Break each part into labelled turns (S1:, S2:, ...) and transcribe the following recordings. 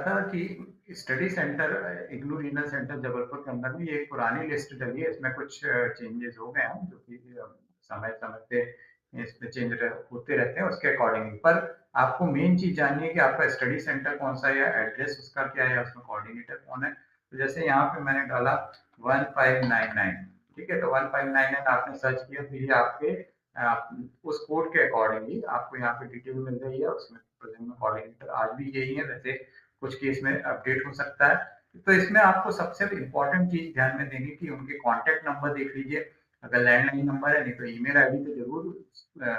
S1: था कि study centre IGNOU regional centre Jabalpur के अंदर में ये एक पुरानी लिस्ट डली है। इसमें कुछ चेंजेस हो गए हैं जो कि समय-समय पे इसमें चेंज होते रहते हैं उसके अकॉर्डिंगली। पर आपको मेन चीज़ जाननी है कि आपका स्टडी सेंटर कौन-सा है या एड्रेस उसका क्या है या उसमें कोऑर्डिनेटर कौन है। तो जैसे यहाँ पे मैंने डाला 1599, ठीक है? तो 1599 आपने सर्च किया तो ये आपके उस कोड के अकॉर्डिंगली आपको यहाँ पे डिटेल मिल रही है। उसमें प्रेजेंट में कोऑर्डिनेटर आज भी यही है, वैसे कुछ केस में अपडेट हो सकता है। तो इसमें आपको सबसे इम्पोर्टेंट चीज ध्यान में देनी कि उनके कॉन्टैक्ट नंबर देख लीजिए। अगर लैंडलाइन नंबर है, नहीं तो ईमेल आईडी तो जरूर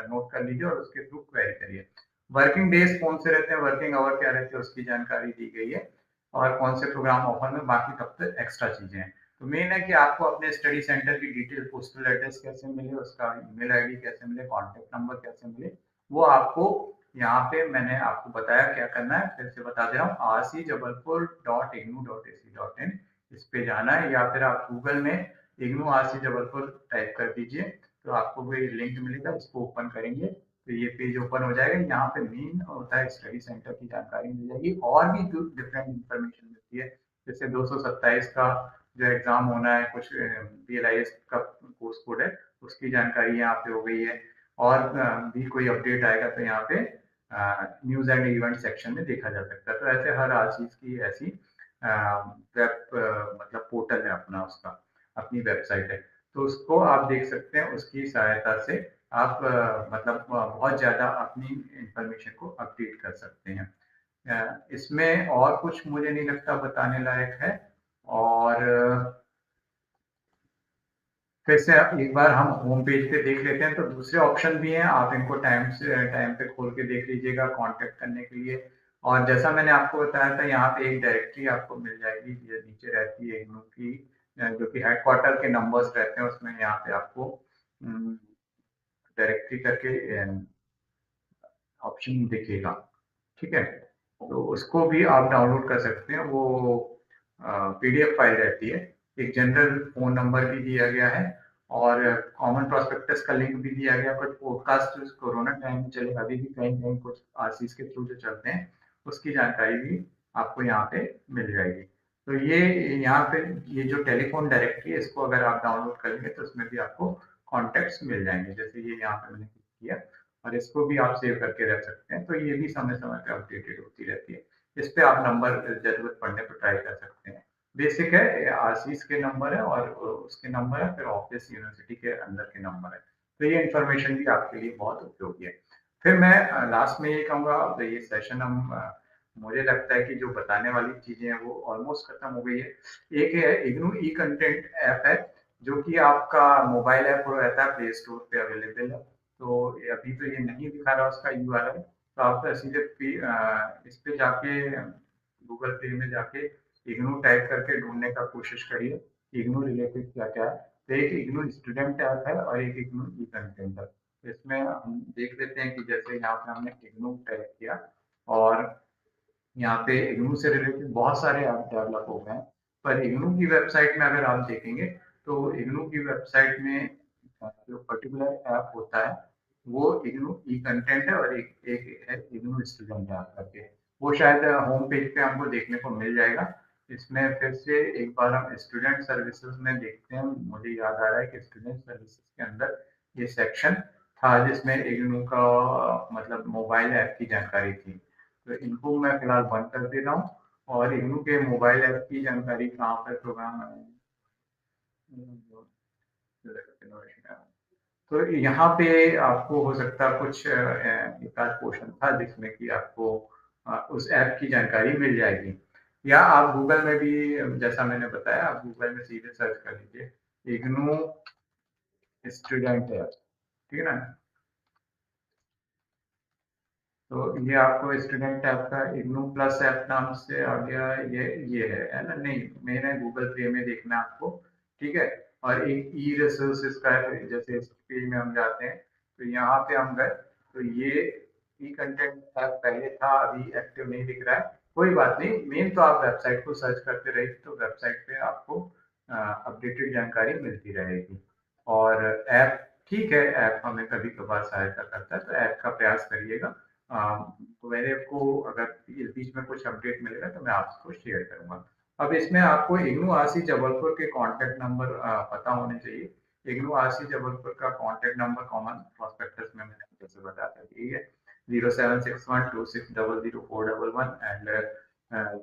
S1: नोट कर लीजिए और उसके थ्रू क्वेरी करिए। वर्किंग डेज कौन से रहते हैं, वर्किंग आवर क्या रहते हैं, उसकी जानकारी दी गई है और कौन से प्रोग्राम ऑफर में, बाकी तब तक एक्स्ट्रा चीजें हैं। तो मेन है कि आपको अपने स्टडी सेंटर की डिटेल, पोस्टल एड्रेस कैसे मिले, उसका ईमेल आईडी कैसे मिले, कॉन्टैक्ट नंबर कैसे मिले, वो आपको यहाँ पे मैंने आपको बताया क्या करना है। फिर से बता दे रहा हूँ, rcjabalpur.ignu.ac.in इस पे जाना है, या फिर आप गूगल में इग्नू आरसी जबलपुर टाइप कर दीजिए तो आपको भी लिंक मिलेगा। इसको ओपन करेंगे तो ये पेज ओपन हो जाएगा। यहाँ पे मेन होता है स्टडी सेंटर की जानकारी मिल जाएगी और भी डिफरेंट इंफॉर्मेशन मिलती है। जैसे 227 का जो एग्जाम होना है, कुछ BLIS का कोर्स कोड है, उसकी जानकारी यहाँ पे हो गई है। और भी कोई अपडेट आएगा तो यहाँ पे न्यूज एंड इवेंट सेक्शन में देखा जा सकता है। तो ऐसे हर चीज की ऐसी वेब मतलब पोर्टल है अपना, उसका अपनी वेबसाइट है, तो उसको आप देख सकते हैं। उसकी सहायता से आप मतलब बहुत ज्यादा अपनी इंफॉर्मेशन को अपडेट कर सकते हैं। इसमें और कुछ मुझे नहीं लगता बताने लायक है। और फिर से एक बार हम होम पेज पे देख लेते हैं तो दूसरे ऑप्शन भी हैं, आप इनको टाइम पे खोल के देख लीजिएगा कांटेक्ट करने के लिए। और जैसा मैंने आपको बताया था, यहाँ पे एक डायरेक्टरी आपको मिल जाएगी, ये नीचे रहती है इग्नू की, जो कि हेडक्वार्टर के नंबर्स रहते हैं उसमें। यहाँ पे आपको डायरेक्टरी करके ऑप्शन दिखेगा, ठीक है? तो उसको भी आप डाउनलोड कर सकते हैं। वो PDF फाइल रहती है। एक जनरल फोन नंबर भी दिया गया है और कॉमन प्रोस्पेक्टस का लिंक भी दिया गया। कुछ पॉडकास्ट जो कोरोना टाइम में चले, अभी भी कहीं कहीं कुछ आरसीज के थ्रू जो चलते हैं, उसकी जानकारी भी आपको यहाँ पे मिल जाएगी। तो ये यहाँ पे ये जो टेलीफोन डायरेक्टरी है, इसको अगर आप डाउनलोड करेंगे तो उसमें भी आपको कॉन्टेक्ट्स मिल जाएंगे। जैसे ये यहाँ पे मैंने क्लिक किया और इसको भी आप सेव करके रख सकते हैं। तो ये भी समय समय पे अपडेटेड होती रहती है। इस पे आप नंबर जरूरत पड़ने पर ट्राई कर सकते हैं। बेसिक है, आरसीज के नंबर है और उसके नंबर है, फिर ऑफिस यूनिवर्सिटी के अंदर के नंबर है। तो ये इन्फॉर्मेशन भी आपके लिए बहुत उपयोगी है। फिर मैं लास्ट में ये कहूँगा, अब ये सेशन हम मुझे लगता है कि जो बताने वाली चीजें हैं वो ऑलमोस्ट खत्म हो गई है। एक है इग्नू ई कंटेंट ऐप है, जो कि आपका मोबाइल ऐप रहता है, प्ले स्टोर पे अवेलेबल है। तो अभी तो ये नहीं दिखा रहा उसका URL, तो आप सीधे इस पे जाके गूगल पे में जाके इग्नू टाइप करके ढूंढने का कोशिश करिए, इग्नू रिलेटेड क्या क्या है। तो एक इग्नू स्टूडेंट ऐप है और एक इग्नू ई कंटेंट है। इसमें हम देख लेते हैं कि जैसे यहाँ पे हमने इग्नू टाइप किया और यहाँ पे इग्नू से रिलेटेड बहुत सारे ऐप डेवलप हो गए हैं। पर इग्नू की वेबसाइट में अगर आप देखेंगे तो इग्नू की वेबसाइट में जो पर्टिकुलर ऐप होता है वो इग्नू ई कंटेंट है और एक है इग्नू स्टूडेंट ऐप करके। वो शायद होम पेज पे हमको देखने को मिल जाएगा। इसमें फिर से एक बार हम स्टूडेंट सर्विसेज में देखते हैं। मुझे याद आ रहा है कि स्टूडेंट सर्विसेज के अंदर ये सेक्शन था जिसमें इग्नू का मतलब मोबाइल ऐप की जानकारी थी। तो इनको मैं फिलहाल बंद कर दे रहा हूँ और इग्नू के मोबाइल ऐप की जानकारी कहाँ पर प्रोग्राम है। तो यहाँ पे आपको हो सकता है कुछ एक आध पोर्शन था जिसमें कि आपको उस ऐप की जानकारी मिल जाएगी। या आप गूगल में भी, जैसा मैंने बताया, आप गूगल में सीधे सर्च कर लीजिए इग्नू स्टूडेंट ऐप, ठीक है ना? तो ये आपको स्टूडेंट ऐप का इग्नू प्लस ऐप नाम से आ गया। ये है ना? नहीं, मैंने गूगल प्ले में देखना है आपको, ठीक है? और एक ई रिसोर्सेज का है, जैसे इस पेज में हम जाते हैं तो यहाँ पे हम गए तो ये ई कंटेंट ऐप पहले था, अभी एक्टिव नहीं दिख रहा है। कोई बात नहीं, मेन तो आप वेबसाइट को सर्च करते रहिए तो वेबसाइट पे आपको अपडेटेड जानकारी मिलती रहेगी। और ऐप, ठीक है, ऐप हमें कभी कभार सहायता करता है तो ऐप का प्रयास करिएगा। मेरे को अगर इस बीच में कुछ अपडेट मिलेगा तो मैं आपको शेयर करूंगा। अब इसमें आपको इग्नू आरसी जबलपुर के कॉन्टैक्ट नंबर पता होने चाहिए। इग्नू आरसी जबलपुर का कॉन्टैक्ट नंबर कॉमन प्रॉस्पेक्टस में मैंने जैसे बताया था, यही है 076126000411 एंड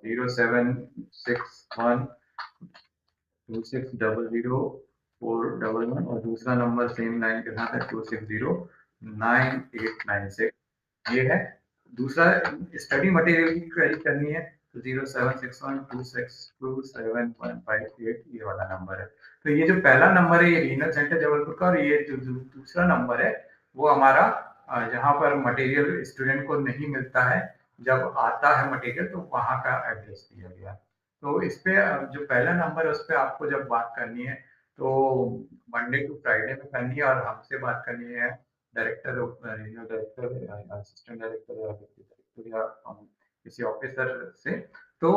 S1: 0761 2600 411, और दूसरा नंबर सेम लाइन के साथ है 2609896। ये है दूसरा। स्टडी मटेरियल की क्वेरी करनी है तो 0761262715 ये वाला नंबर है। तो ये जो पहला नंबर है ये रीजनल सेंटर जबलपुर का, और ये जो दूसरा नंबर है वो हमारा जहाँ पर मटेरियल स्टूडेंट को नहीं मिलता है, जब आता है मटेरियल तो वहाँ का एड्रेस दिया गया। तो इस पे जो पहला नंबर है उस पर आपको जब बात करनी है तो मंडे टू फ्राइडे में करनी है, और हमसे बात करनी है director, regional director, assistant director या डिप्टी डायरेक्टर या किसी ऑफिसर से। तो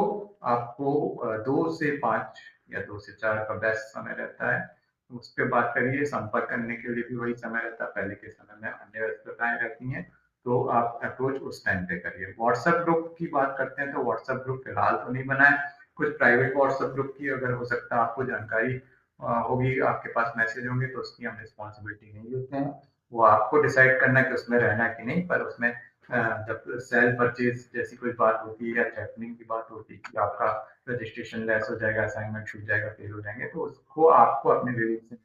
S1: आपको 2 से 5 या 2 से 4 का बेस्ट समय रहता है, उस पर बात करिए। संपर्क करने के लिए भी वही समय रहता है, पहले के समय में अन्य व्यस्तताएं रहती हैं, तो आप अप्रोच उस टाइम पे करिए। व्हाट्सएप ग्रुप की बात करते हैं तो व्हाट्सएप ग्रुप फिलहाल तो नहीं बनाए, कुछ प्राइवेट व्हाट्सएप ग्रुप की अगर हो सकता है आपको जानकारी होगी, आपके पास मैसेज होंगे तो उसकी हम रिस्पॉन्सिबिलिटी नहीं लेते हैं। वो आपको डिसाइड करना है कि उसमें रहना है कि नहीं, पर उसमें जब सेल परचेज जैसी कोई बात होती है या थ्रेटनिंग की बात होती है कि आपका रजिस्ट्रेशन लेस हो जाएगा, असाइनमेंट छूट जाएगा, फेल हो जाएंगे, तो उसको आपको अपने रिलीज से,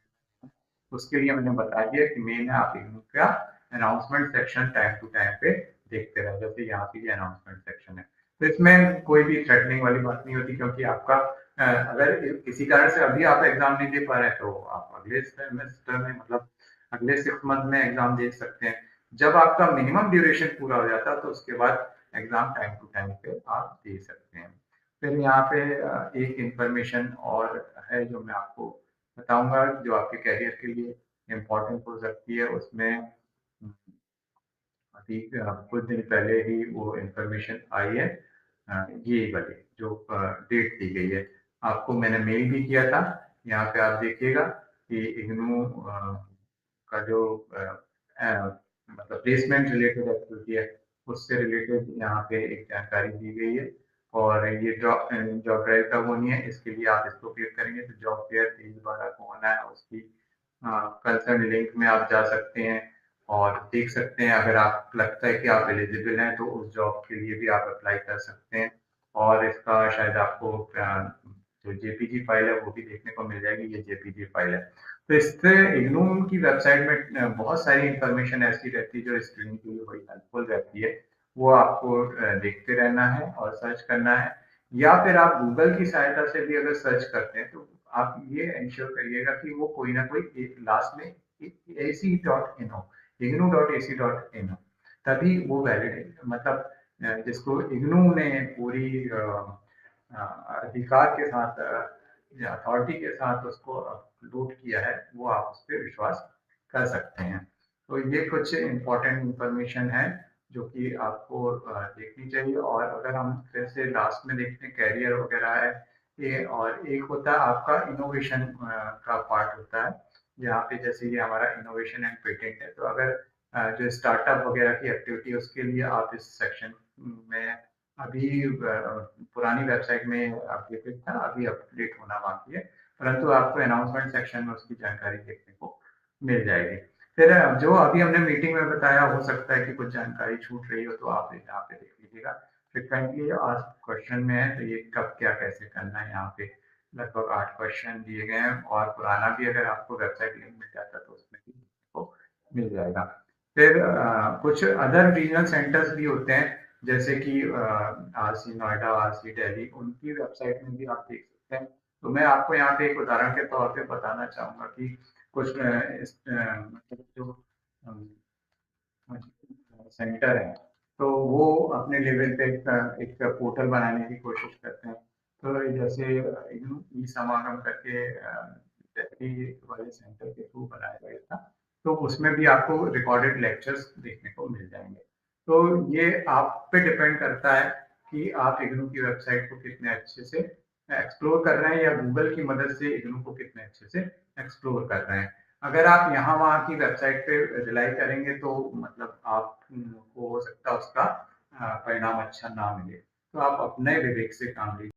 S1: उसके लिए मैंने बता दिया कि मेन है आप इग्नू का announcement section time to time पे देखते रहे, जैसे यहाँ पे ये अनाउंसमेंट सेक्शन है। तो इसमें कोई भी थ्रेटनिंग वाली बात नहीं होती, क्योंकि आपका अगर किसी कारण से अभी आप एग्जाम नहीं दे पा रहे हैं तो आप अगले सेमेस्टर में, मतलब अगले 6 मंथ में एग्जाम दे सकते हैं। जब आपका मिनिमम ड्यूरेशन पूरा हो जाता है तो उसके बाद एग्जाम टाइम टू टाइम पे आप दे सकते हैं। फिर यहाँ पे एक इंफॉर्मेशन और है जो मैं आपको बताऊंगा, जो आपके कैरियर के लिए इम्पोर्टेंट हो सकती है। उसमें अभी कुछ दिन पहले ही वो इंफॉर्मेशन आई है, ये वाली जो डेट दी गई है, आपको मैंने मेल भी किया था। यहाँ पे आप देखिएगा कि इग्नू का जो मतलब प्लेसमेंट रिलेटेड एक्टिविटी है उससे रिलेटेड यहाँ पे एक जानकारी दी गई है। और ये जॉब जॉब ड्राइव का वो नहीं है, इसके लिए आप इसको क्लिक करेंगे तो जॉब फेयर तेज द्वारा को होना है, उसकी कंसर्न लिंक में आप जा सकते हैं और देख सकते हैं। अगर आप लगता है कि आप एलिजिबल हैं तो उस जॉब के लिए भी आप अप्लाई कर सकते हैं। और इसका शायद आपको जो जेपीजी फाइल है वो भी देखने को मिल जाएगी, ये जेपीजी फाइल है। तो इससे इग्नू की वेबसाइट में बहुत सारी इंफॉर्मेशन ऐसी रहती है जो स्टूडेंट के लिए बड़ी हेल्पफुल रहती है, वो आपको देखते रहना है और सर्च करना है। या फिर आप गूगल की सहायता से भी अगर सर्च करते हैं तो आप ये इंश्योर करिएगा कि वो कोई ना कोई लास्ट में ac.in हो, ignu.ac.in हो, तभी वो वैलिड है। मतलब जिसको इग्नू ने पूरी अधिकार के साथ या अथॉरिटी के साथ उसको अपलोड किया है, वो आप उस पर विश्वास कर सकते हैं। तो ये कुछ इम्पोर्टेंट इंफॉर्मेशन है जो कि आपको देखनी चाहिए। और अगर हम फिर से लास्ट में देखते हैं कैरियर वगैरह है ये, और एक होता है आपका इनोवेशन का पार्ट होता है, यहाँ पे जैसे ये हमारा इनोवेशन एंड पेटेंट है। तो अगर जो स्टार्टअप वगैरह की एक्टिविटी है उसके लिए आप इस सेक्शन में, अभी पुरानी वेबसाइट में अपडेटेड था, अभी अपडेट होना बाकी है, परंतु आपको अनाउंसमेंट सेक्शन में उसकी जानकारी देखने को मिल जाएगी। फिर जो अभी हमने मीटिंग में बताया, हो सकता है कि कुछ जानकारी छूट रही हो तो आप यहाँ पे देख लीजिएगा। फ्रिक्वेंटली आस्क्ड क्वेश्चन में है तो ये कब क्या कैसे करना है, यहाँ पे लगभग 8 क्वेश्चन दिए गए हैं, और पुराना भी अगर आपको वेबसाइट लिंक मिल जाता तो उसमें भी आपको मिल जाएगा। फिर कुछ अदर रीजनल सेंटर्स भी होते हैं, जैसे कि आरसी नोएडा, आरसी दिल्ली, उनकी वेबसाइट में भी आप देख सकते हैं। तो मैं आपको यहाँ पे एक उदाहरण के तौर पे बताना चाहूंगा कि कुछ मतलब जो सेंटर है तो वो अपने लेवल पे एक पोर्टल बनाने की कोशिश करते हैं। तो जैसे ई समागम करके दिल्ली वाले सेंटर के थ्रू बनाया गया था, तो उसमें भी आपको रिकॉर्डेड लेक्चर्स देखने को मिल जाएंगे। तो ये आप पे डिपेंड करता है कि आप इग्नू की वेबसाइट को कितने अच्छे से एक्सप्लोर कर रहे हैं या गूगल की मदद से इग्नू को कितने अच्छे से एक्सप्लोर कर रहे हैं। अगर आप यहाँ-वहाँ की वेबसाइट पे रिलाई करेंगे तो मतलब आपको हो सकता है उसका परिणाम अच्छा ना मिले। तो आप अपने विवेक से काम लीजिए।